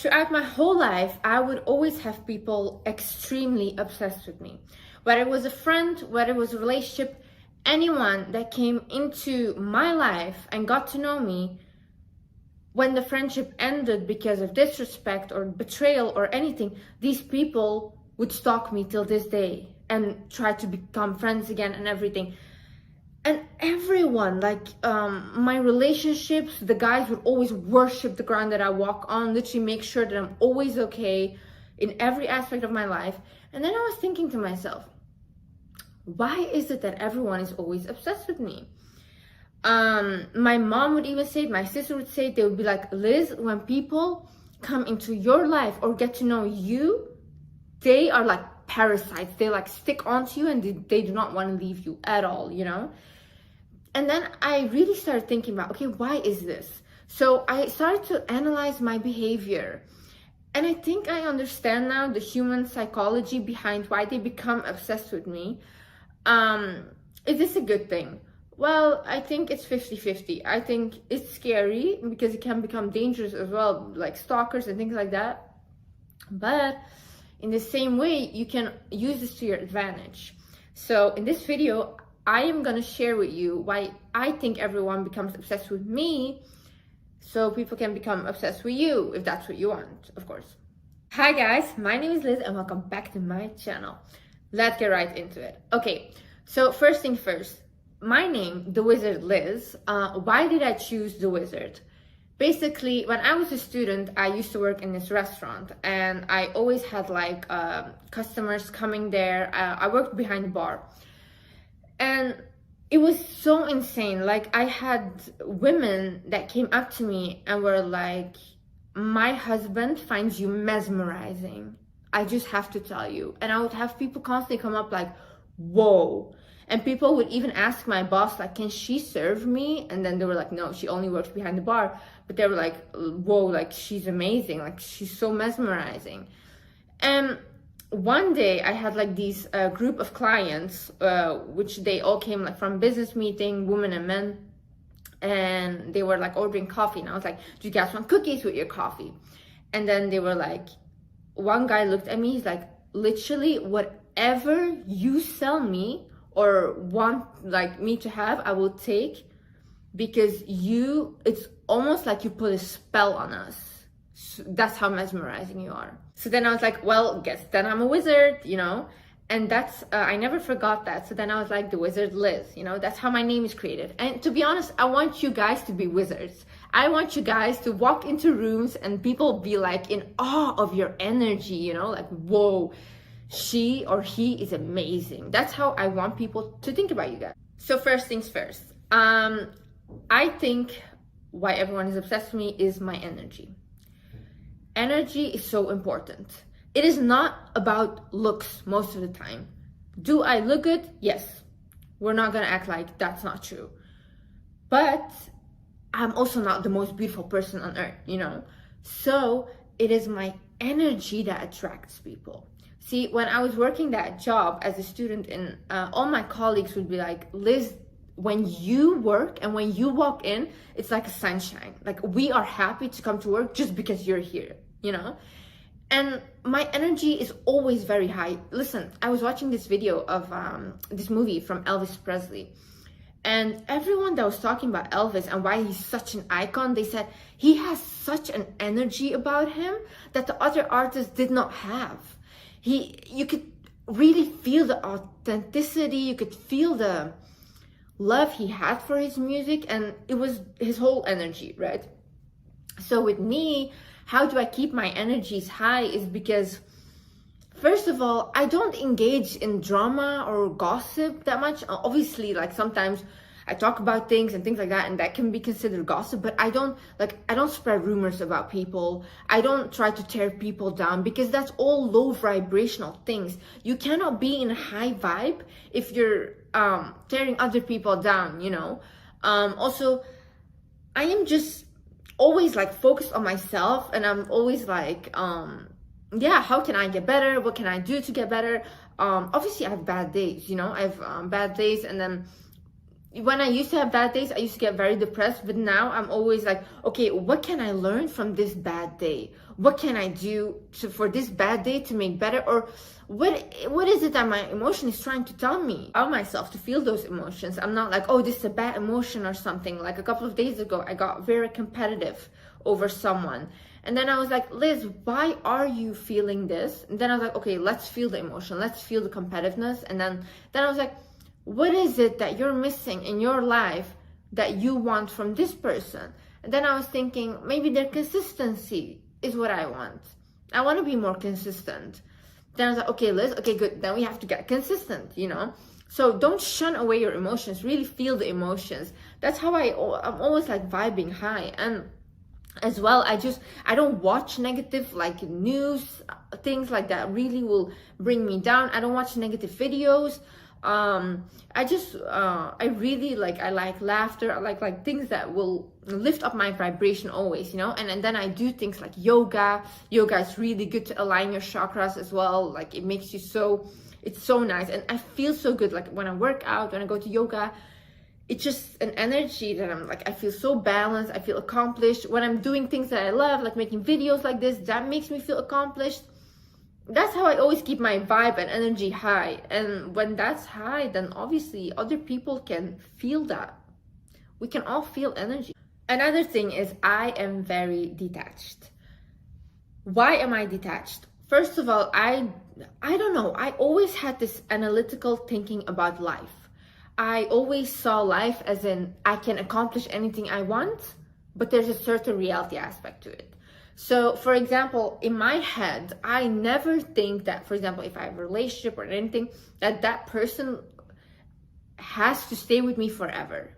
throughout my whole life, I would always have people extremely obsessed with me. Whether it was a friend, whether it was a relationship, anyone that came into my life and got to know me, when the friendship ended because of disrespect or betrayal or anything, these people would stalk me till this day and try to become friends again and everything. And everyone, like my relationships, the guys would always worship the ground that I walk on, literally make sure that I'm always okay in every aspect of my life. And then I was thinking to myself, why is it that everyone is always obsessed with me? My mom would even say it, my sister would say it, they would be like, Liz, when people come into your life or get to know you, they are like parasites. They like stick onto you and they do not want to leave you at all, you know? And then I really started thinking about, okay, why is this? So I started to analyze my behavior. And I think I understand now the human psychology behind why they become obsessed with me. Is this a good thing? Well, I think it's 50-50. I think it's scary because it can become dangerous as well, like stalkers and things like that. But in the same way, you can use this to your advantage. So in this video, I am going to share with you why I think everyone becomes obsessed with me, so people can become obsessed with you, if that's what you want, of course. Hi guys, my name is Liz and welcome back to my channel. Let's get right into it. Okay, so first thing first, my name, The Wizard Liz. Why did I choose The Wizard? Basically, when I was a student, I used to work in this restaurant and I always had like customers coming there. I worked behind the bar. And it was so insane. Like, I had women that came up to me and were like, my husband finds you mesmerizing. I just have to tell you. And I would have people constantly come up like, whoa. And people would even ask my boss, like, can she serve me? And then they were like, no, she only works behind the bar. But they were like, whoa, like, she's amazing. Like, she's so mesmerizing. And one day I had like these group of clients, which they all came like from business meeting, women and men, and they were like ordering coffee. And I was like, do you guys want cookies with your coffee? And then they were like, one guy looked at me, he's like, literally whatever you sell me or want like me to have, I will take, because it's almost like you put a spell on us. That's how mesmerizing you are. So then I was like, well, guess then I'm a wizard, you know? And that's, I never forgot that. So then I was like, The Wizard Liz, you know? That's how my name is created. And to be honest, I want you guys to be wizards. I want you guys to walk into rooms and people be like in awe of your energy, you know? Like, whoa, she or he is amazing. That's how I want people to think about you guys. So first things first, I think why everyone is obsessed with me is my energy. Energy is so important. It is not about looks most of the time. Do I look good? Yes. We're not gonna act like that's not true. But I'm also not the most beautiful person on earth, you know? So it is my energy that attracts people. See, when I was working that job as a student, and all my colleagues would be like, Liz, when you work and when you walk in, it's like a sunshine. Like, we are happy to come to work just because you're here, you know? And my energy is always very high. Listen, I was watching this video of this movie from Elvis Presley. And everyone that was talking about Elvis and why he's such an icon, they said he has such an energy about him that the other artists did not have. You could really feel the authenticity, you could feel the love he had for his music, and it was his whole energy, right? So with me, how do I keep my energies high is because, first of all, I don't engage in drama or gossip that much. Obviously, like sometimes I talk about things and things like that, and that can be considered gossip, but I don't spread rumors about people. I don't try to tear people down, because that's all low vibrational things. You cannot be in a high vibe if you're tearing other people down, you know? Also, I am just always like focused on myself, and I'm always like, yeah, how can I get better? What can I do to get better? Obviously I have bad days, you know? I have bad days, and then when I used to have bad days, I used to get very depressed, but now I'm always like, okay, what can I learn from this bad day? what can I do for this bad day to make better? Or what is it that my emotion is trying to tell me? I allow myself to feel those emotions. I'm not like, oh, this is a bad emotion or something. Like a couple of days ago, I got very competitive over someone. And then I was like, Liz, why are you feeling this? And then I was like, okay, let's feel the emotion. Let's feel the competitiveness. And then I was like, what is it that you're missing in your life that you want from this person? And then I was thinking, maybe their consistency is what I want. I want to be more consistent. Then I was like, okay, Liz, okay, good. Then we have to get consistent, you know? So don't shun away your emotions. Really feel the emotions. That's how I'm always like vibing high. And as well, I don't watch negative like news, things like that really will bring me down. I don't watch negative videos. I really I like laughter. I like things that will lift up my vibration always, you know. And then I do things like yoga. Yoga is really good to align your chakras as well. Like it makes you it's so nice, and I feel so good. Like when I work out, when I go to yoga, it's just an energy that I'm like, I feel so balanced, I feel accomplished. When I'm doing things that I love, like making videos like this, that makes me feel accomplished. That's how I always keep my vibe and energy high. And when that's high, then obviously other people can feel that. We can all feel energy. Another thing is I am very detached. Why am I detached? First of all, I don't know. I always had this analytical thinking about life. I always saw life as in I can accomplish anything I want, but there's a certain reality aspect to it. So, for example, in my head, I never think that, for example, if I have a relationship or anything, that person has to stay with me forever.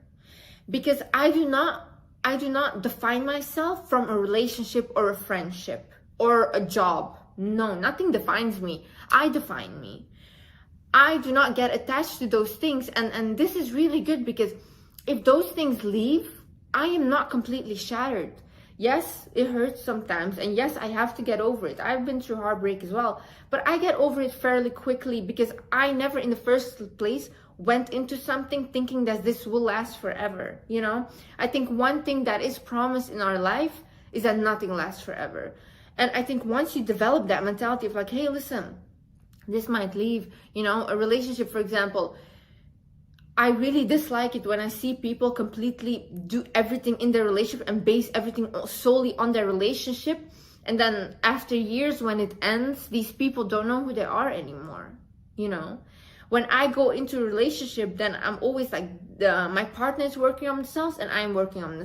Because I do not define myself from a relationship or a friendship or a job. No, nothing defines me. I define me. I do not get attached to those things, and this is really good, because if those things leave, I am not completely shattered. Yes, it hurts sometimes, and yes, I have to get over it. I've been through heartbreak as well, but I get over it fairly quickly, because I never in the first place went into something thinking that this will last forever, you know? I think one thing that is promised in our life is that nothing lasts forever. And I think once you develop that mentality of like, hey, listen, this might leave, you know, a relationship, for example. I really dislike it when I see people completely do everything in their relationship and base everything solely on their relationship. And then after years, when it ends, these people don't know who they are anymore, you know. When I go into a relationship, then I'm always like, my partner is working on themselves and I'm working on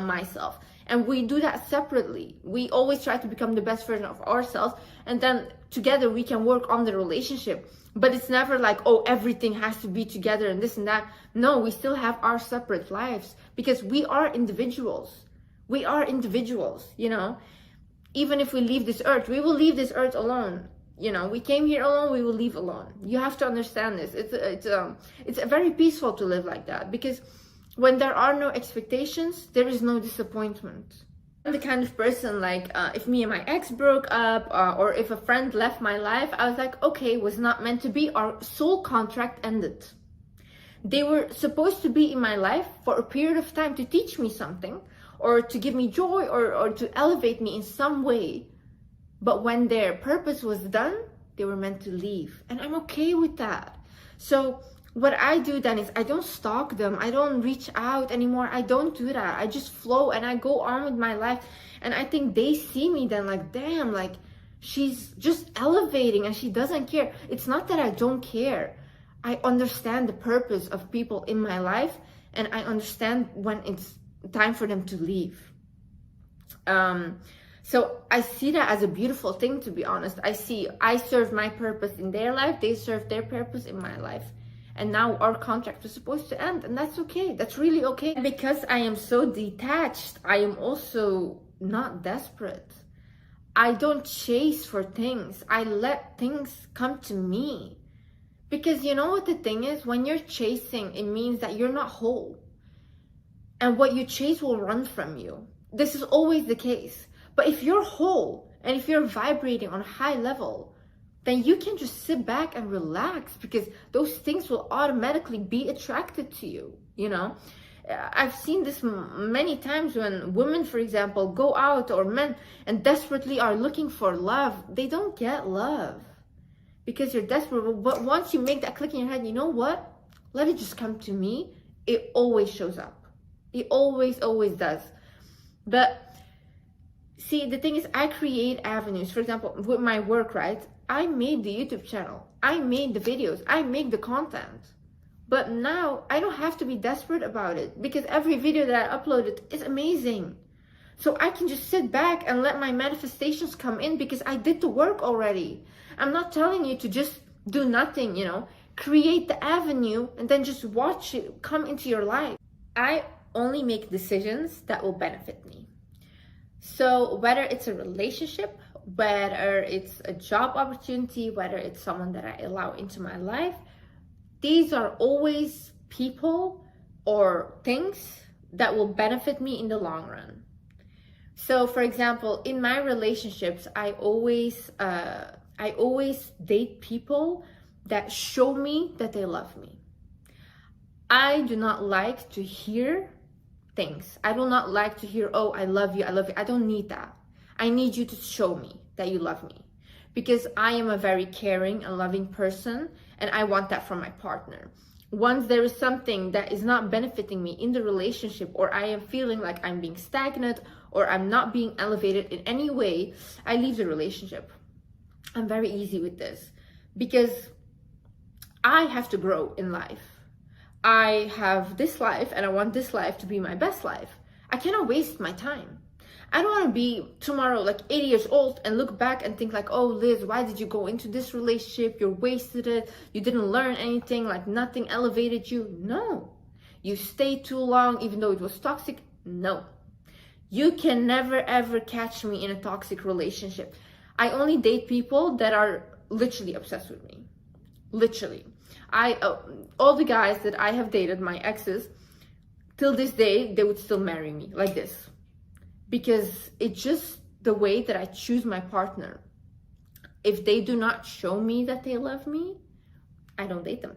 myself. And we do that separately. We always try to become the best version of ourselves, and then together we can work on the relationship. But it's never like, oh, everything has to be together and this and that. No, we still have our separate lives, because we are individuals. We are individuals, you know. Even if we leave this earth, we will leave this earth alone. You know, we came here alone, we will leave alone. You have to understand this. It's very peaceful to live like that, because when there are no expectations, there is no disappointment. I'm the kind of person, like, if me and my ex broke up, or if a friend left my life, I was like, okay, it was not meant to be. Our soul contract ended. They were supposed to be in my life for a period of time to teach me something, or to give me joy, or to elevate me in some way. But when their purpose was done, they were meant to leave. And I'm okay with that. So what I do then is I don't stalk them. I don't reach out anymore. I don't do that. I just flow and I go on with my life. And I think they see me then like, damn, like she's just elevating and she doesn't care. It's not that I don't care. I understand the purpose of people in my life, and I understand when it's time for them to leave. So I see that as a beautiful thing, to be honest. I serve my purpose in their life. They serve their purpose in my life. And now our contract is supposed to end, and that's okay. That's really okay. And because I am so detached, I am also not desperate. I don't chase for things. I let things come to me. Because you know what the thing is? When you're chasing, it means that you're not whole. And what you chase will run from you. This is always the case. But if you're whole, and if you're vibrating on a high level, then you can just sit back and relax, because those things will automatically be attracted to you, you know? I've seen this many times when women, for example, go out, or men, and desperately are looking for love. They don't get love because you're desperate. But once you make that click in your head, you know what? Let it just come to me. It always shows up. It always does. But see, the thing is, I create avenues. For example, with my work, right? I made the YouTube channel. I made the videos. I make the content. But now I don't have to be desperate about it because every video that I uploaded is amazing. So I can just sit back and let my manifestations come in because I did the work already. I'm not telling you to just do nothing, you know. Create the avenue and then just watch it come into your life. I only make decisions that will benefit me. So whether it's a relationship, whether it's a job opportunity, whether it's someone that I allow into my life, these are always people or things that will benefit me in the long run. So for example, in my relationships, I always date people that show me that they love me. I do not like to hear things. I do not like to hear, oh, I love you, I love you. I don't need that. I need you to show me that you love me, because I am a very caring and loving person, and I want that from my partner. Once there is something that is not benefiting me in the relationship, or I am feeling like I'm being stagnant or I'm not being elevated in any way, I leave the relationship. I'm very easy with this because I have to grow in life. I have this life and I want this life to be my best life. I cannot waste my time. I don't want to be tomorrow like 80 years old and look back and think like, oh, Liz, why did you go into this relationship? You wasted it. You didn't learn anything, like nothing elevated you. No. You stayed too long even though it was toxic. No. You can never ever catch me in a toxic relationship. I only date people that are literally obsessed with me. Literally. All the guys that I have dated, my exes, till this day, they would still marry me like this. Because it's just the way that I choose my partner. If they do not show me that they love me, I don't date them.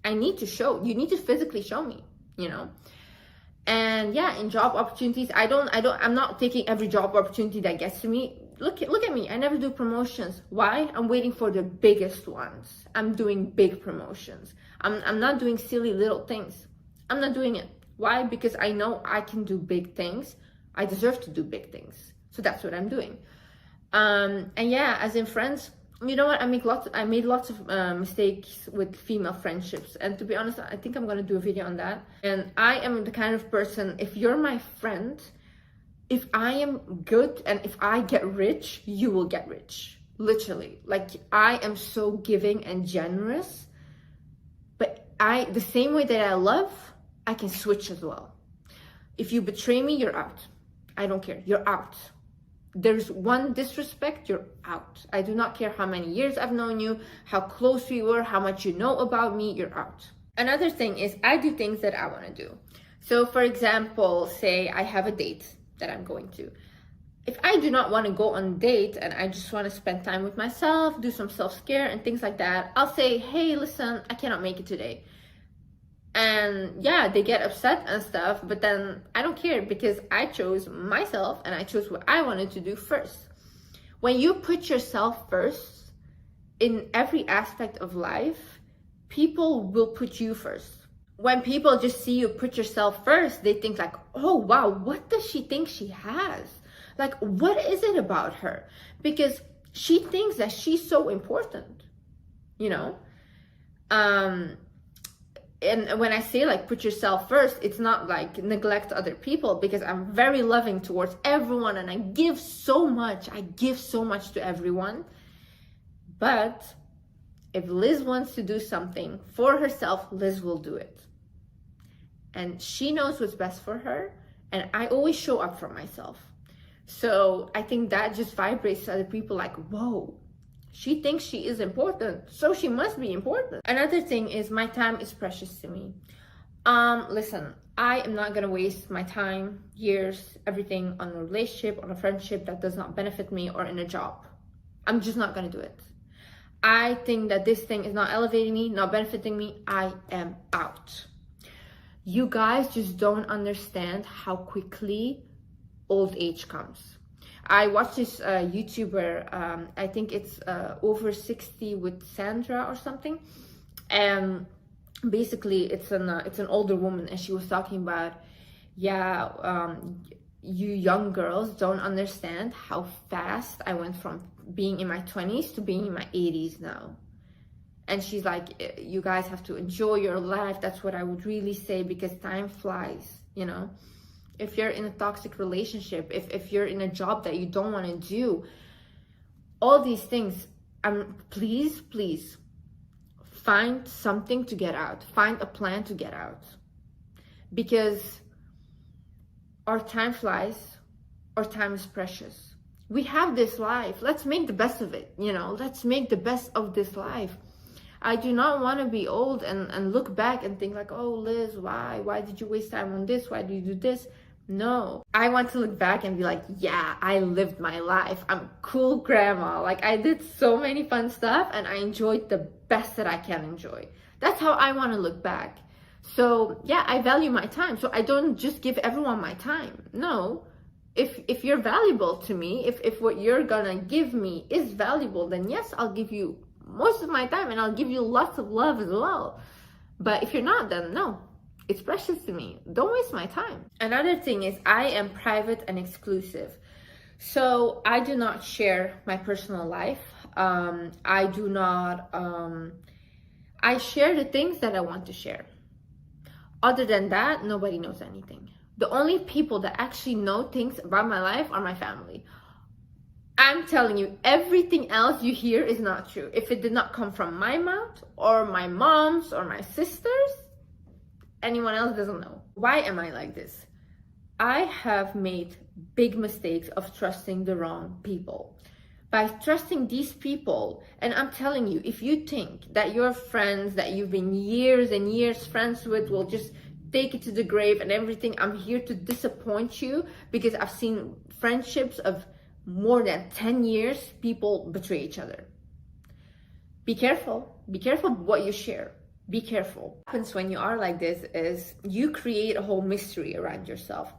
I need to show. You need to physically show me, you know. And yeah, in job opportunities, I'm not taking every job opportunity that gets to me. Look at me. I never do promotions. Why? I'm waiting for the biggest ones. I'm doing big promotions. I'm not doing silly little things. I'm not doing it. Why? Because I know I can do big things. I deserve to do big things. So that's what I'm doing. And yeah, as in friends, you know what? I made lots of mistakes with female friendships. And to be honest, I think I'm going to do a video on that. And I am the kind of person, if you're my friend, if I am good and if I get rich, you will get rich. Literally. Like, I am so giving and generous. But the same way that I love, I can switch as well. If you betray me, you're out. I don't care. You're out. There's one disrespect, you're out. I do not care how many years I've known you, how close we were, how much you know about me, you're out. Another thing is I do things that I want to do. So for example, say I have a date that I'm going to. If I do not want to go on a date and I just want to spend time with myself, do some self-care and things like that, I'll say, hey, listen, I cannot make it today. And yeah, they get upset and stuff, but then I don't care because I chose myself and I chose what I wanted to do first. When you put yourself first in every aspect of life, people will put you first. When people just see you put yourself first, they think like, oh wow, what does she think she has? Like, what is it about her? Because she thinks that she's so important, you know? And when I say like put yourself first, it's not like neglect other people, because I'm very loving towards everyone and I give so much. I give so much to everyone. But if Liz wants to do something for herself, Liz will do it. And she knows what's best for her. And I always show up for myself. So I think that just vibrates to other people like, whoa. She thinks she is important, so she must be important. Another thing is my time is precious to me. Listen, I am not gonna waste my time, years, everything on a relationship, on a friendship that does not benefit me, or in a job. I'm just not gonna do it. I think that this thing is not elevating me, not benefiting me. I am out. You guys just don't understand how quickly old age comes. I watched this YouTuber, I think it's over 60 with Sandra or something, and basically it's an older woman, and she was talking about, you young girls don't understand how fast I went from being in my 20s to being in my 80s now. And she's like, you guys have to enjoy your life. That's what I would really say, because time flies, you know. If you're in a toxic relationship, if you're in a job that you don't want to do, all these things, please find something to get out. Find a plan to get out. Because our time flies, our time is precious. We have this life. Let's make the best of it, you know. Let's make the best of this life. I do not want to be old and look back and think like, oh, Liz, why did you waste time on this? Why did you do this? No, I want to look back and be like, yeah, I lived my life. I'm a cool grandma. Like, I did so many fun stuff and I enjoyed the best that I can enjoy. That's how I want to look back. So yeah, I value my time. So I don't just give everyone my time. No, if you're valuable to me, if what you're gonna give me is valuable, then yes, I'll give you most of my time and I'll give you lots of love as well. But if you're not, then no. It's precious to me. Don't waste my time. Another thing is I am private and exclusive. So I do not share my personal life. I share the things that I want to share. Other than that, nobody knows anything. The only people that actually know things about my life are my family. I'm telling you, everything else you hear is not true. If it did not come from my mouth or my mom's or my sister's, anyone else doesn't know. Why am I like this? I have made big mistakes of trusting the wrong people. By trusting these people, and I'm telling you, if you think that your friends that you've been years and years friends with will just take it to the grave and everything, I'm here to disappoint you, because I've seen friendships of more than 10 years, people betray each other. Be careful what you share. Be careful. What happens when you are like this is you create a whole mystery around yourself.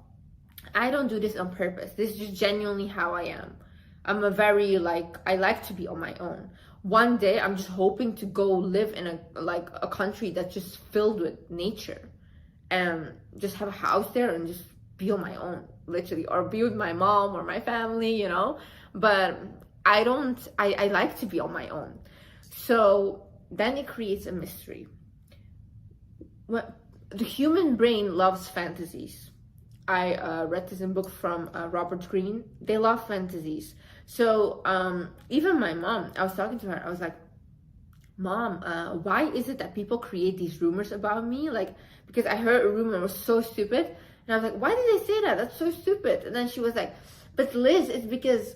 I don't do this on purpose. This is just genuinely how I am. I'm a very I like to be on my own. One day I'm just hoping to go live in a country that's just filled with nature and just have a house there and just be on my own, literally, or be with my mom or my family, you know. But I like to be on my own. So then it creates a mystery. The human brain loves fantasies. I read this in a book from Robert Greene. They love fantasies. So even my mom, I was talking to her, I was like, Mom, why is it that people create these rumors about me? Like, because I heard a rumor was so stupid. And I was like, why did they say that? That's so stupid. And then she was like, but Liz, it's because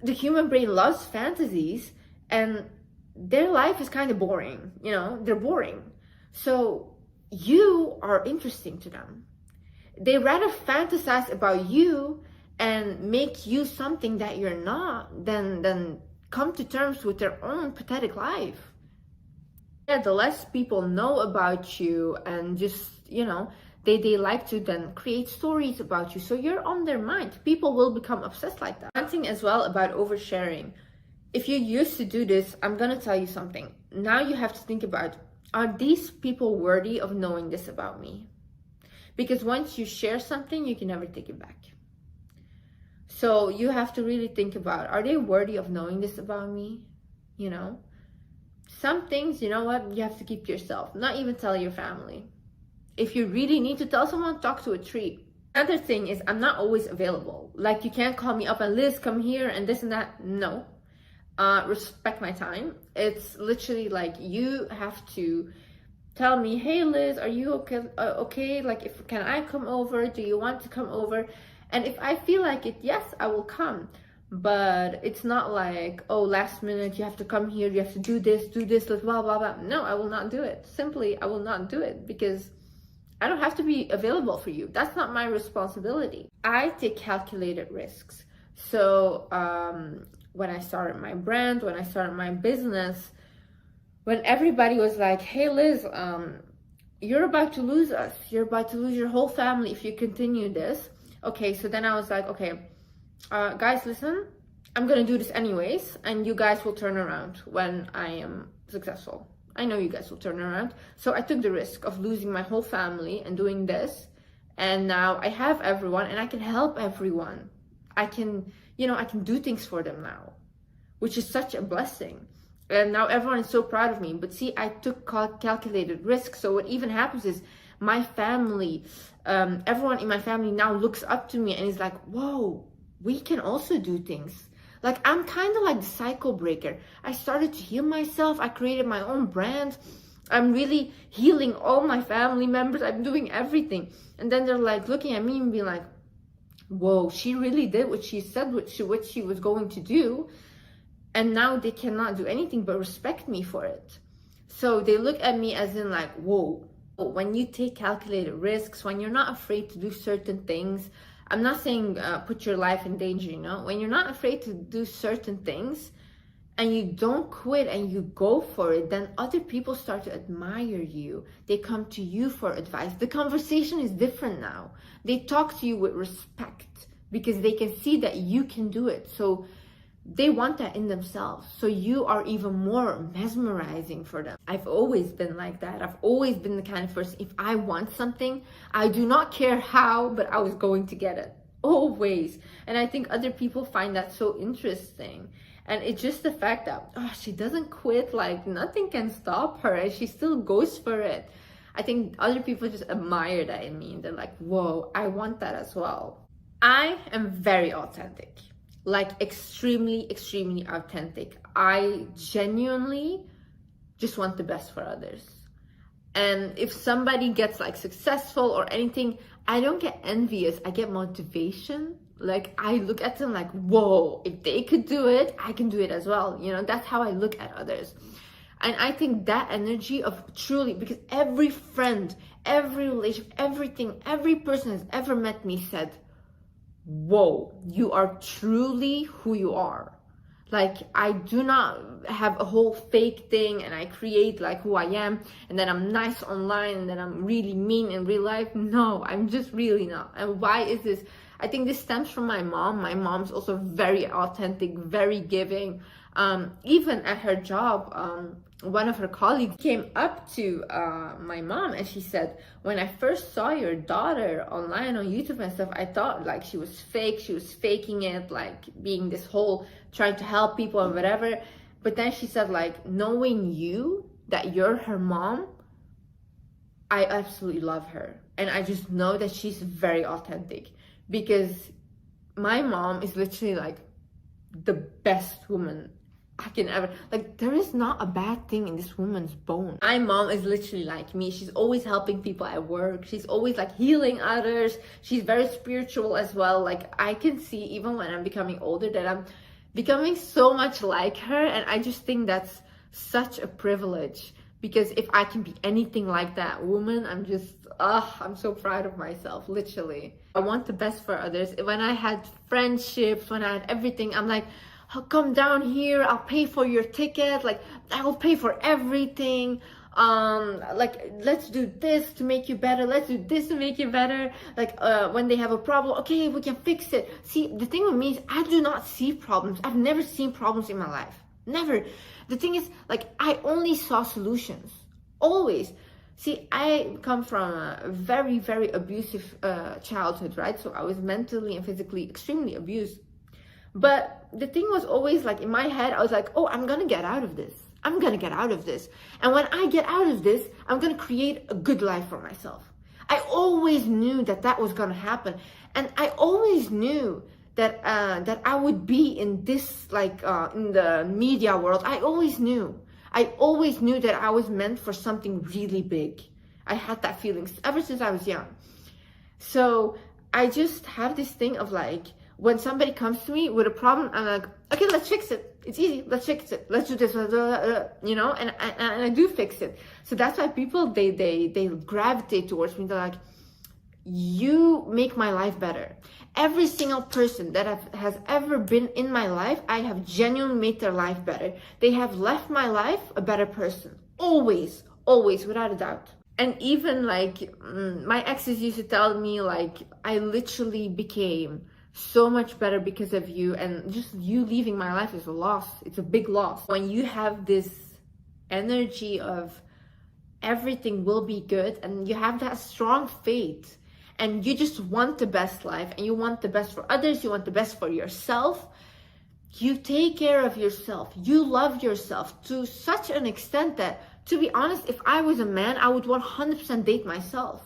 the human brain loves fantasies and their life is kind of boring. You know, they're boring. So you are interesting to them. They rather fantasize about you and make you something that you're not than come to terms with their own pathetic life. Yeah, the less people know about you and just, you know, they like to then create stories about you. So you're on their mind. People will become obsessed like that. One thing as well about oversharing. If you used to do this, I'm going to tell you something. Now you have to think about, are these people worthy of knowing this about me? Because once you share something, you can never take it back. So you have to really think about, are they worthy of knowing this about me? You know, some things, you know what, you have to keep to yourself, not even tell your family. If you really need to tell someone, talk to a tree. Another thing is, I'm not always available. Like, you can't call me up and Liz, come here and this and that. No. Respect my time. It's literally like, you have to tell me, hey Liz, are you okay? Like, can I come over? Do you want to come over? And if I feel like it, yes, I will come. But it's not like, oh, last minute, you have to come here, you have to do this, blah, blah, blah. No, I will not do it. Simply, I will not do it because I don't have to be available for you. That's not my responsibility. I take calculated risks. So when I started my brand, when I started my business, when everybody was like, hey Liz, you're about to lose us. You're about to lose your whole family if you continue this. Okay, so then I was like, okay, guys, listen, I'm gonna do this anyways, and you guys will turn around when I am successful. I know you guys will turn around. So I took the risk of losing my whole family and doing this, and now I have everyone and I can help everyone. I can, I can do things for them now, which is such a blessing. And now everyone is so proud of me. But see, I took calculated risks. So what even happens is my family, everyone in my family now looks up to me and is like, whoa, we can also do things. Like, I'm kind of like the cycle breaker. I started to heal myself. I created my own brand. I'm really healing all my family members. I'm doing everything. And then they're like looking at me and being like, whoa, she really did what she said, what she was going to do. And now they cannot do anything but respect me for it. So they look at me as in like, whoa. When you take calculated risks, when you're not afraid to do certain things, I'm not saying put your life in danger, when you're not afraid to do certain things and you don't quit and you go for it, then other people start to admire you. They come to you for advice. The conversation is different now. They talk to you with respect because they can see that you can do it. So they want that in themselves. So you are even more mesmerizing for them. I've always been like that. I've always been the kind of person, if I want something, I do not care how, but I was going to get it. Always. And I think other people find that so interesting. And it's just the fact that, she doesn't quit, like nothing can stop her and she still goes for it. I think other people just admire that in me. They're like, whoa, I want that as well. I am very authentic. Like extremely, extremely authentic. I genuinely just want the best for others. And if somebody gets like successful or anything, I don't get envious. I get motivation. Like I look at them like, whoa, if they could do it, I can do it as well. That's how I look at others. And I think that energy of truly, because every friend, every relationship, everything, every person has ever met me said, whoa, you are truly who you are. Like, I do not have a whole fake thing and I create like who I am and then I'm nice online and then I'm really mean in real life. No, I'm just really not. And why is this? I think this stems from my mom. My mom's also very authentic, very giving. Even at her job, one of her colleagues came up to my mom and she said, when I first saw your daughter online on YouTube and stuff, I thought like she was fake, she was faking it, like being this whole trying to help people and whatever. But then she said, like, knowing you, that you're her mom, I absolutely love her. And I just know that she's very authentic, because my mom is literally like the best woman I can ever, like, there is not a bad thing in this woman's bone. My mom is literally like me. She's always helping people at work. She's always like healing others. She's very spiritual as well. Like, I can see even when I'm becoming older that I'm becoming so much like her. And I just think that's such a privilege, because if I can be anything like that woman, I'm just, I'm so proud of myself, literally. I want the best for others. When I had friendships, when I had everything, I'm like, I'll come down here, I'll pay for your ticket, like I will pay for everything, like let's do this to make you better, let's do this to make you better. Like when they have a problem, okay, we can fix it. See, the thing with me is I do not see problems. I've never seen problems in my life, never. The thing is, like, I only saw solutions, always. See, I come from a very, very abusive childhood, right? So I was mentally and physically extremely abused. But the thing was always like in my head, I was like, oh, I'm gonna get out of this. I'm gonna get out of this. And when I get out of this, I'm gonna create a good life for myself. I always knew that that was gonna happen. And I always knew that that I would be in this, like in the media world. I always knew that I was meant for something really big. I had that feeling ever since I was young. So I just have this thing of like, when somebody comes to me with a problem, I'm like, okay, let's fix it. It's easy. Let's fix it. Let's do this, and I do fix it. So that's why people, they gravitate towards me. They're like, you make my life better. Every single person that has ever been in my life, I have genuinely made their life better. They have left my life a better person. Always, always, without a doubt. And even like my exes used to tell me like, I literally became so much better because of you, and just you leaving my life is a loss. It's a big loss. When you have this energy of everything will be good, and you have that strong faith, and you just want the best life, and you want the best for others, you want the best for yourself, you take care of yourself, you love yourself to such an extent that, to be honest, if I was a man, I would 100% date myself.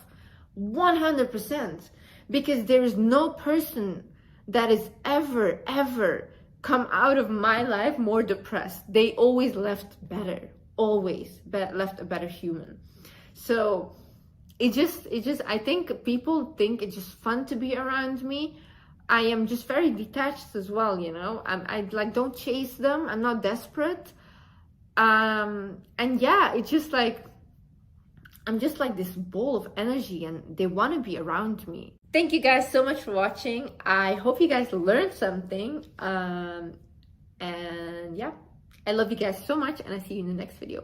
100%. Because there is no person that is ever come out of my life more depressed. They always left better. Always left a better human. So it just, I think people think it's just fun to be around me. I am just very detached as well, you know. I like don't chase them. I'm not desperate. And yeah, it's just like I'm just like this ball of energy, and they want to be around me. Thank you guys so much for watching. I hope you guys learned something. And yeah, I love you guys so much, and I see you in the next video.